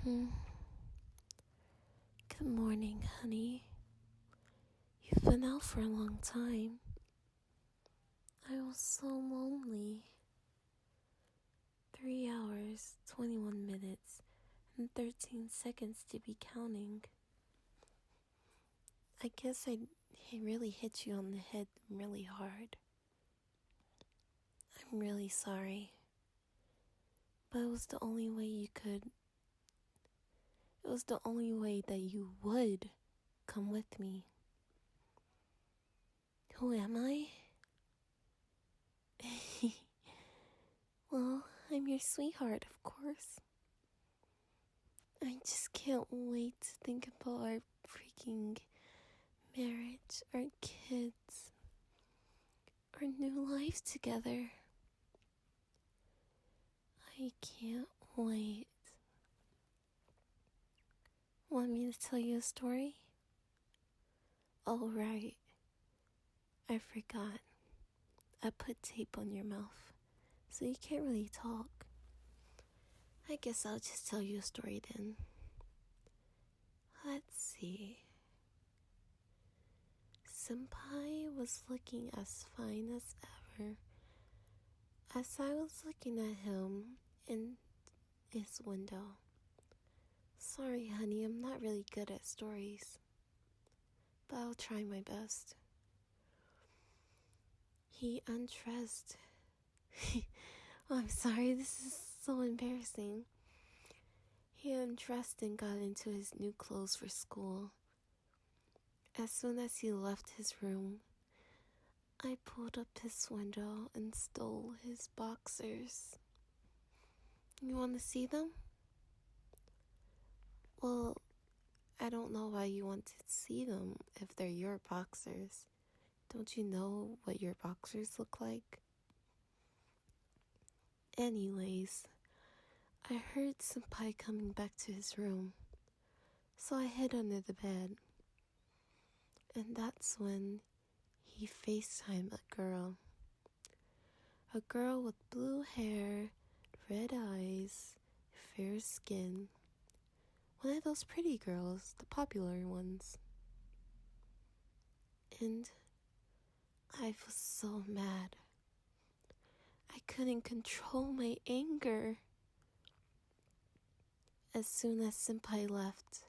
Hmm. Good morning, honey. You've been out for a long time. I was so lonely. 3 hours, 21 minutes, and 13 seconds to be counting. I guess I really hit you on the head really hard. I'm really sorry. But it was the only way you could. It was the only way that you would come with me. Who am I? Well, I'm your sweetheart, of course. I just can't wait to think about our freaking marriage, our kids, our new life together. I can't wait. Want me to tell you a story? Oh, right. I forgot. I put tape on your mouth, so you can't really talk. I guess I'll just tell you a story then. Let's see. Senpai was looking as fine as ever as I was looking at him in his window. Sorry, honey, I'm not really good at stories, but I'll try my best. He undressed. I'm sorry, this is so embarrassing. He undressed and got into his new clothes for school. As soon as he left his room, I pulled up his window and stole his boxers. You want to see them? Well, I don't know why you want to see them if they're your boxers. Don't you know what your boxers look like? Anyways, I heard Senpai coming back to his room, so I hid under the bed. And that's when he FaceTimed a girl. A girl with blue hair, red eyes, fair skin. One of those pretty girls, the popular ones. And I was so mad. I couldn't control my anger. As soon as Senpai left,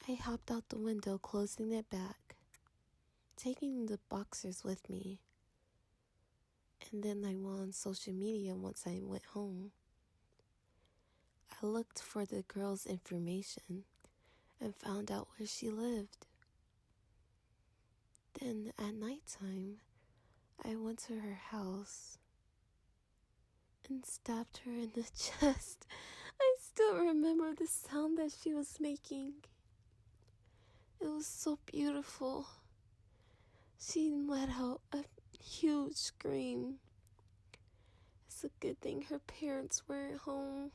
I hopped out the window, closing it back, taking the boxers with me. And then I went on social media once I went home. I looked for the girl's information and found out where she lived. Then at nighttime, I went to her house and stabbed her in the chest. I still remember the sound that she was making. It was so beautiful. She let out a huge scream. It's a good thing her parents weren't home.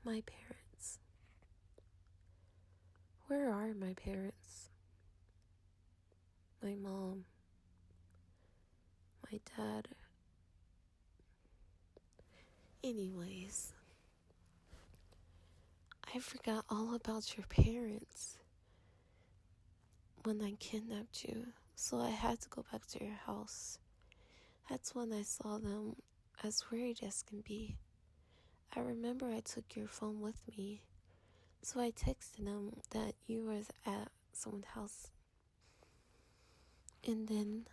My parents. Where are my parents? My mom. My dad. Anyways, I forgot all about your parents when I kidnapped you, so I had to go back to your house. That's when I saw them as weird as can be. I remember I took your phone with me, so I texted them that you were at someone's house. And then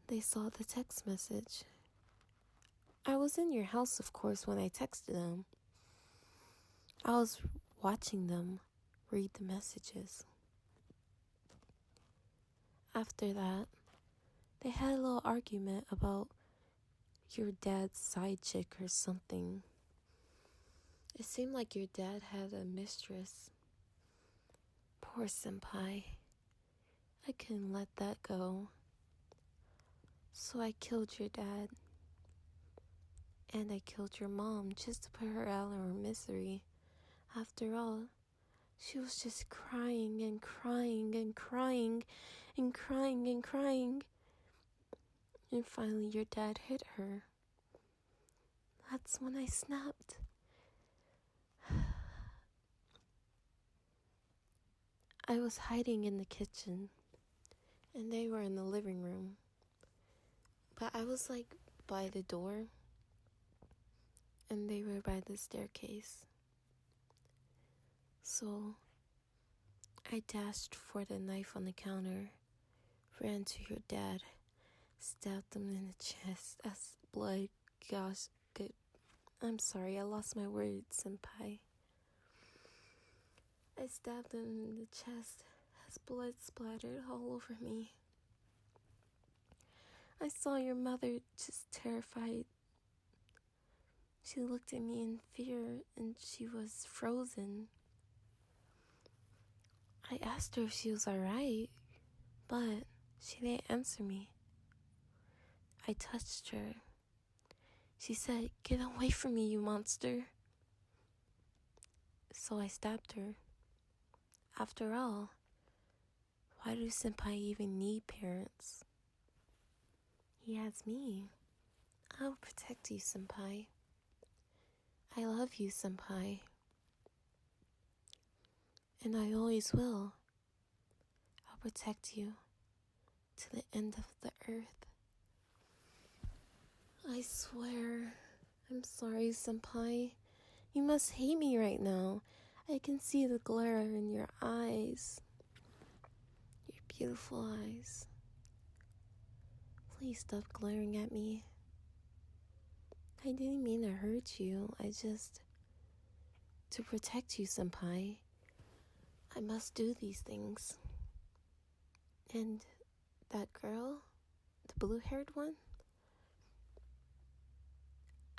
they saw the text message. I was in your house, of course, when I texted them. I was watching them read the messages. After that, they had a little argument about your dad's side chick or something. It seemed like your dad had a mistress. Poor Senpai. I couldn't let that go. So I killed your dad. And I killed your mom just to put her out of her misery. After all, she was just crying and crying and crying and crying and crying. And finally your dad hit her. That's when I snapped. I was hiding in the kitchen, and they were in the living room. But I was like by the door, and they were by the staircase. So I dashed for the knife on the counter, ran to your dad, stabbed him in the chest as blood. Gosh, good. I'm sorry, I lost my words, senpai. I stabbed him in the chest as blood splattered all over me. I saw your mother just terrified. She looked at me in fear and she was frozen. I asked her if she was alright, but she didn't answer me. I touched her. She said, "Get away from me, you monster." So I stabbed her. After all, why do senpai even need parents? He has me. I'll protect you, senpai. I love you, senpai. And I always will. I'll protect you to the end of the earth. I swear. I'm sorry, senpai. You must hate me right now. I can see the glare in your eyes. Your beautiful eyes. Please stop glaring at me. I didn't mean to hurt you. To protect you, senpai, I must do these things. And that girl, the blue-haired one,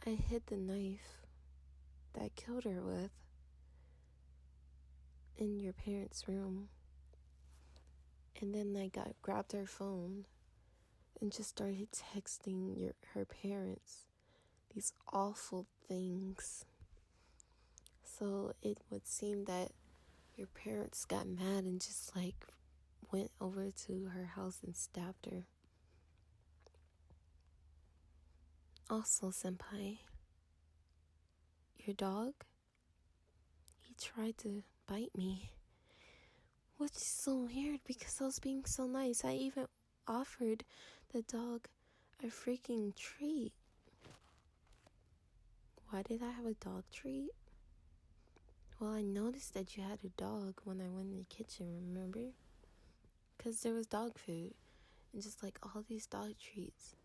I hid the knife that I killed her with in your parents' room. And then I grabbed her phone and just started texting her parents these awful things. So it would seem that your parents got mad and just went over to her house and stabbed her. Also, senpai, your dog, he tried to bite me, which is so weird because I was being so nice. I even offered the dog a freaking treat. Why did I have a dog treat? Well, I noticed that you had a dog when I went in the kitchen, remember? Because there was dog food and just all these dog treats.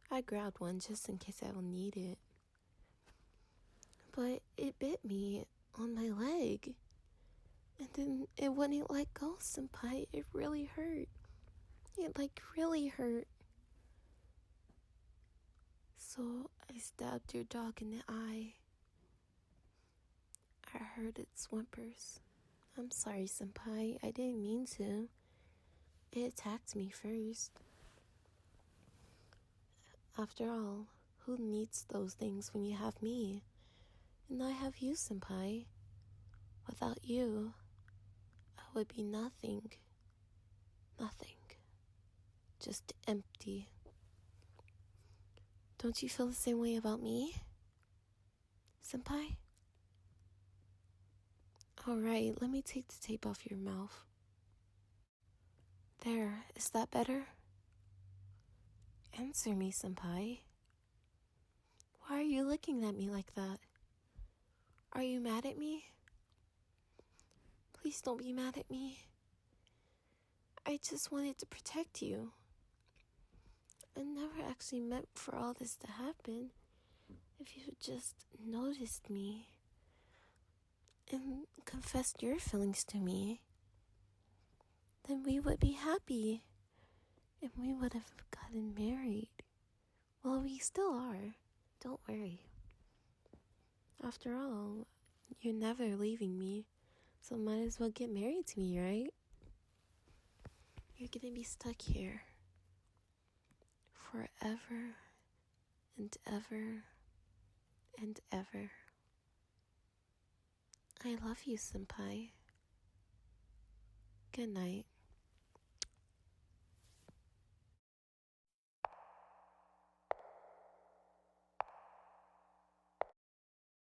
I grabbed one just in case I will need it. But it bit me on my leg. And then it wouldn't let go, senpai. It really hurt. It really hurt. So I stabbed your dog in the eye. I heard its whimpers. I'm sorry, senpai. I didn't mean to. It attacked me first. After all, who needs those things when you have me? And I have you, senpai. Without you, I would be nothing. Nothing. Just empty. Don't you feel the same way about me, senpai? Alright, let me take the tape off your mouth. There, is that better? Answer me, senpai. Why are you looking at me like that? Are you mad at me? Please don't be mad at me. I just wanted to protect you. I never actually meant for all this to happen. If you had just noticed me and confessed your feelings to me, then we would be happy. And we would have gotten married. Well, we still are. Don't worry. After all, you're never leaving me. So might as well get married to me, right? You're gonna be stuck here. Forever and ever and ever. I love you, senpai. Good night.